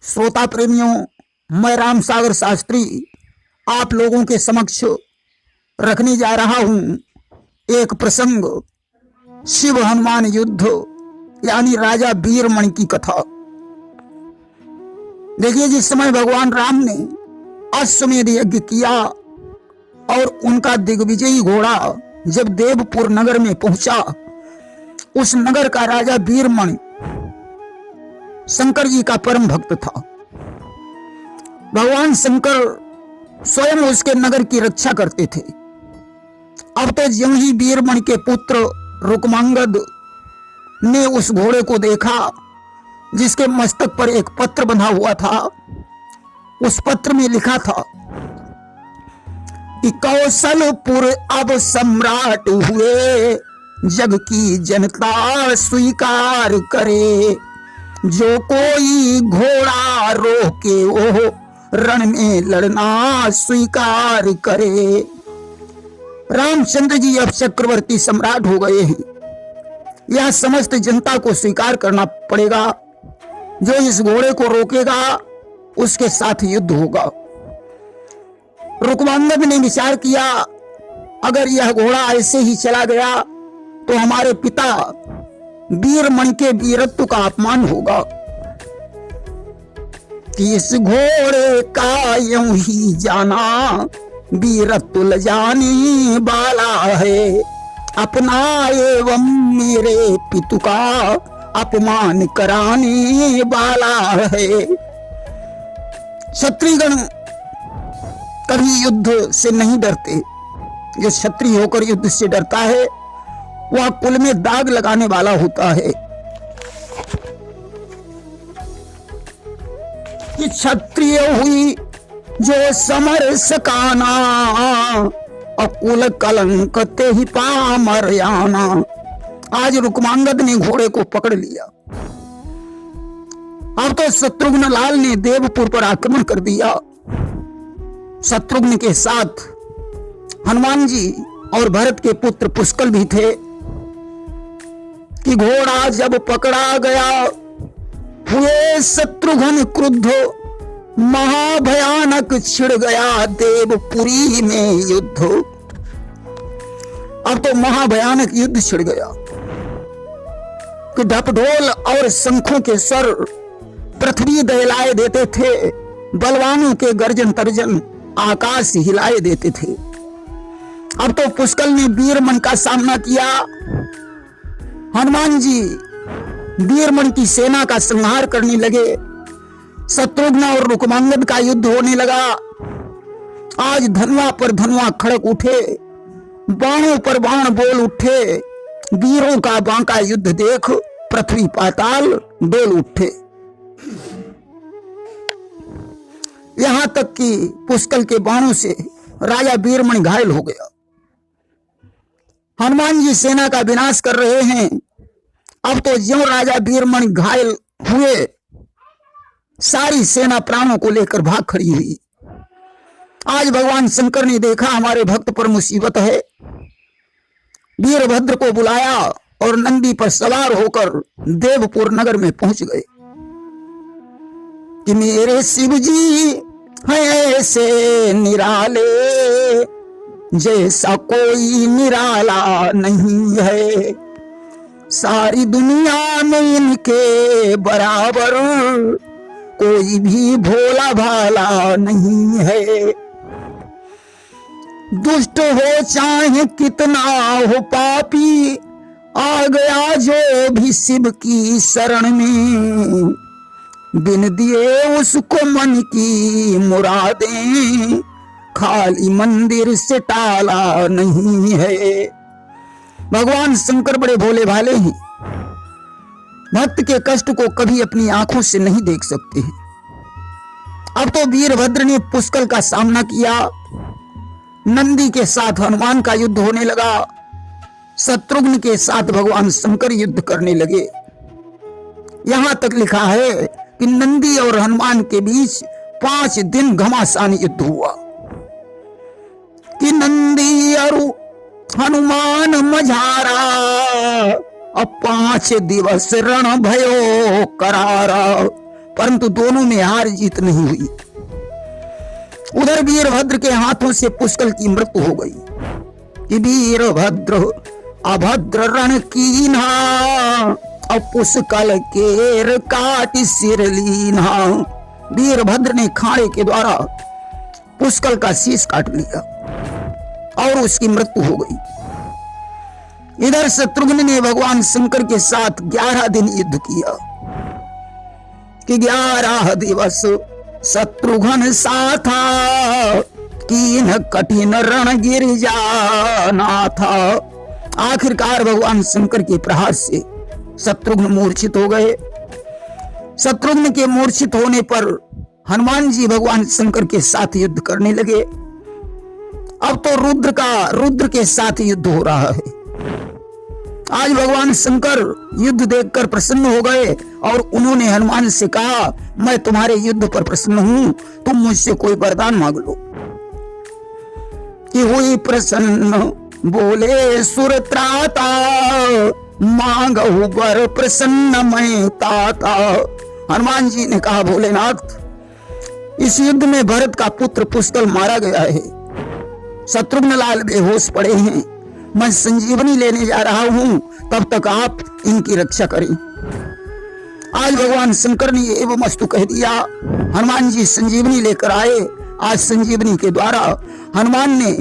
श्रोता प्रेमियों, मैं राम सागर शास्त्री आप लोगों के समक्ष रखने जा रहा हूं एक प्रसंग, शिव हनुमान युद्ध यानी राजा वीरमणि की कथा। देखिए, जिस समय भगवान राम ने अश्वमेध यज्ञ किया और उनका दिग्विजयी घोड़ा जब देवपुर नगर में पहुंचा, उस नगर का राजा वीरमणि शंकर जी का परम भक्त था। भगवान शंकर स्वयं उसके नगर की रक्षा करते थे। अब तो ज्यों ही वीरमणि के पुत्र रुक्मांगद ने उस घोड़े को देखा जिसके मस्तक पर एक पत्र बंधा हुआ था, उस पत्र में लिखा था कि कौशलपुर अब सम्राट हुए, जग की जनता स्वीकार करे, जो कोई घोड़ा रोके वो रण में लड़ना स्वीकार करे। रामचंद्र जी अब चक्रवर्ती सम्राट हो गए हैं, यह समस्त जनता को स्वीकार करना पड़ेगा। जो इस घोड़े को रोकेगा उसके साथ युद्ध होगा। रुक्मांगद ने विचार किया, अगर यह घोड़ा ऐसे ही चला गया तो हमारे पिता वीरमणि के वीरत्व का अपमान होगा। कि इस घोड़े का यूं ही जाना वीरत्व ल जाने वाला है, अपना एवं मेरे पितु का अपमान कराने वाला है। क्षत्रियगण कभी युद्ध से नहीं डरते। जो क्षत्रिय होकर युद्ध से डरता है वह कुल में दाग लगाने वाला होता है। कि क्षत्रिय हुई जो समर सकाना, अकुल कलंक ते ही पामर आना। आज रुक्मांगद ने घोड़े को पकड़ लिया। अब तो शत्रुघ्न लाल ने देवपुर पर आक्रमण कर दिया। शत्रुघ्न के साथ हनुमान जी और भरत के पुत्र पुष्कल भी थे। कि घोड़ा जब पकड़ा गया हुए शत्रुघ्न क्रुद्ध, महाभयानक छिड़ गया देवपुरी में युद्ध। अब तो महाभयानक युद्ध छिड़ गया कि ढपढोल और शंखों के स्वर पृथ्वी दहलाए देते थे, बलवानों के गर्जन तर्जन आकाश हिलाए देते थे। अब तो पुष्कल ने वीरमणि का सामना किया। हनुमान जी वीरमणि की सेना का संहार करने लगे। शत्रुघ्न और रुक्मांगद का युद्ध होने लगा। आज धनुआ पर धनुआ खड़क उठे, बाणों पर बाण बोल उठे। वीरों का बांका युद्ध देख पृथ्वी पाताल डोल उठे। यहां तक कि पुष्कल के बाणों से राजा वीरमणि घायल हो गया। हनुमान जी सेना का विनाश कर रहे हैं। अब तो ज्यों राजा वीरमणि घायल हुए, सारी सेना प्राणों को लेकर भाग खड़ी हुई। आज भगवान शंकर ने देखा हमारे भक्त पर मुसीबत है, वीरभद्र को बुलाया और नंदी पर सवार होकर देवपुर नगर में पहुंच गए। कि मेरे शिव जी हैं ऐसे निराले, जैसा कोई निराला नहीं है, सारी दुनिया में इनके बराबर कोई भी भोला भाला नहीं है। दुष्ट हो चाहे कितना हो पापी, आ गया जो भी शिव की शरण में, बिन दिए उसको मन की मुरादें, खाली मंदिर से टाला नहीं है। भगवान शंकर बड़े भोले भाले हैं, भक्त के कष्ट को कभी अपनी आंखों से नहीं देख सकते हैं। अब तो वीरभद्र ने पुष्कल का सामना किया। नंदी के साथ हनुमान का युद्ध होने लगा। शत्रुघ्न के साथ भगवान शंकर युद्ध करने लगे। यहां तक लिखा है कि नंदी और हनुमान के बीच 5 दिन घमासान युद्ध हुआ। कि नंदी और हनुमान मझारा, अब 5 दिवस रण भयो करारा। परंतु दोनों में हार जीत नहीं हुई। उधर वीरभद्र के हाथों से पुष्कल की मृत्यु हो गई कि वीरभद्र अभद्र रण कीन्हा और पुष्कल केर काट सिर लीन्हा। वीरभद्र ने खाड़े के द्वारा पुष्कल का शीश काट लिया और उसकी मृत्यु हो गई। इधर शत्रुघ्न ने भगवान शंकर के साथ 11 दिन युद्ध किया कि 11 दिवस शत्रुघ्न साथा कीन कठिन रण गिर जाना था। आखिरकार भगवान शंकर के प्रहार से शत्रुघ्न मूर्छित हो गए। शत्रुघ्न के मूर्छित होने पर हनुमान जी भगवान शंकर के साथ युद्ध करने लगे। अब तो रुद्र के साथ युद्ध हो रहा है। आज भगवान शंकर युद्ध देखकर प्रसन्न हो गए और उन्होंने हनुमान से कहा, मैं तुम्हारे युद्ध पर प्रसन्न हूं, तुम मुझसे कोई वरदान मांग लो। कि हुई प्रसन्न बोले सुर त्राता मांगहु वर प्रसन्न मैं ताता। हनुमान जी ने कहा, भोलेनाथ, इस युद्ध में भरत का पुत्र पुष्कल मारा गया है, शत्रुघ्न लाल बेहोश पड़े हैं, मैं संजीवनी लेने जा रहा हूं, तब तक आप इनकी रक्षा करें। आज भगवान शंकर ने एवं वस्तु कह दिया। हनुमान जी संजीवनी लेकर आए। आज संजीवनी के द्वारा हनुमान ने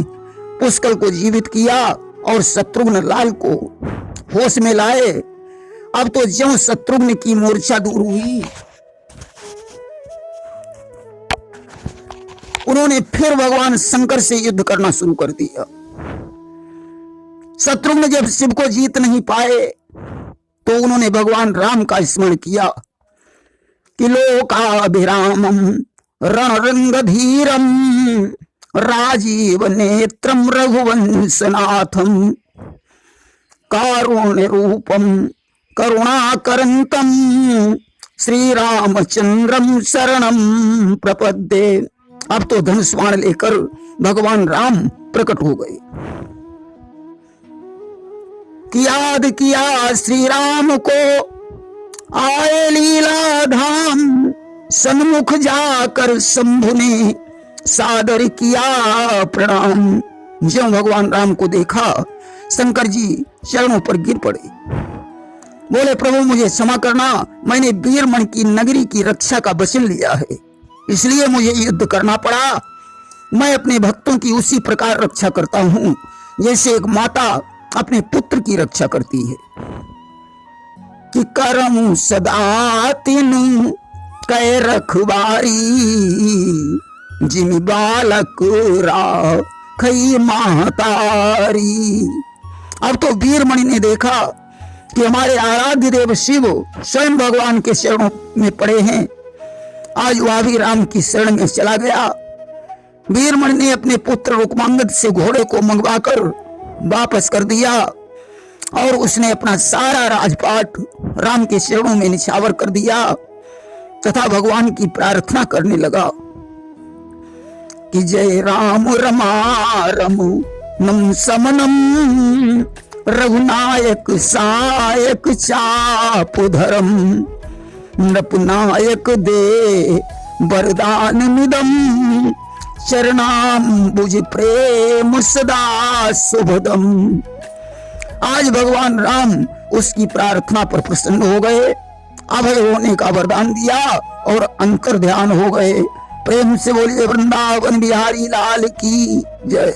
पुष्कल को जीवित किया और शत्रुघ्न लाल को होश में लाए। अब तो ज्यों शत्रुघ्न की मूर्छा दूर हुई, उन्होंने फिर भगवान शंकर से युद्ध करना शुरू कर दिया। शत्रुघ्न जब शिव को जीत नहीं पाए तो उन्होंने भगवान राम का स्मरण किया कि लोकाभिरामम रणरंग धीरम राजीव नेत्रम रघुवंशनाथम कारुण्य रूपम करुणाकरंतम श्री रामचंद्रम शरणम प्रपद्ये। अब तो धनुष बाण लेकर भगवान राम प्रकट हो गए कि याद किया श्री राम को आए लीला धाम, सन्मुख जाकर शंभु ने सादर किया प्रणाम। ज्यों भगवान राम को देखा, शंकर जी चरणों पर गिर पड़े, बोले, प्रभु मुझे क्षमा करना, मैंने वीरमण की नगरी की रक्षा का वचन लिया है, इसलिए मुझे युद्ध करना पड़ा। मैं अपने भक्तों की उसी प्रकार रक्षा करता हूं जैसे एक माता अपने पुत्र की रक्षा करती है। कि करम सदा तिन कै रखवारी जिमि बालक राखई महतारी। अब तो वीरमणि ने देखा कि हमारे आराध्य देव शिव स्वयं भगवान के चरणों में पड़े हैं। आज वह भी राम की शरण में चला गया। वीरमणि ने अपने पुत्र रुक्मांगद से घोड़े को मंगवाकर वापस कर दिया और उसने अपना सारा राजपाट राम के चरणों में निछावर कर दिया तथा भगवान की प्रार्थना करने लगा कि जय राम रमारम नम समनम रघुनायक सायक चाप धरम नृपनायक दे वरदान निदम चरणाम्बुज प्रेम सदा शुभदम। आज भगवान राम उसकी प्रार्थना पर प्रसन्न हो गए, अभय होने का वरदान दिया और अंतर ध्यान हो गए। प्रेम से बोलिए वृंदावन बिहारी लाल की जय।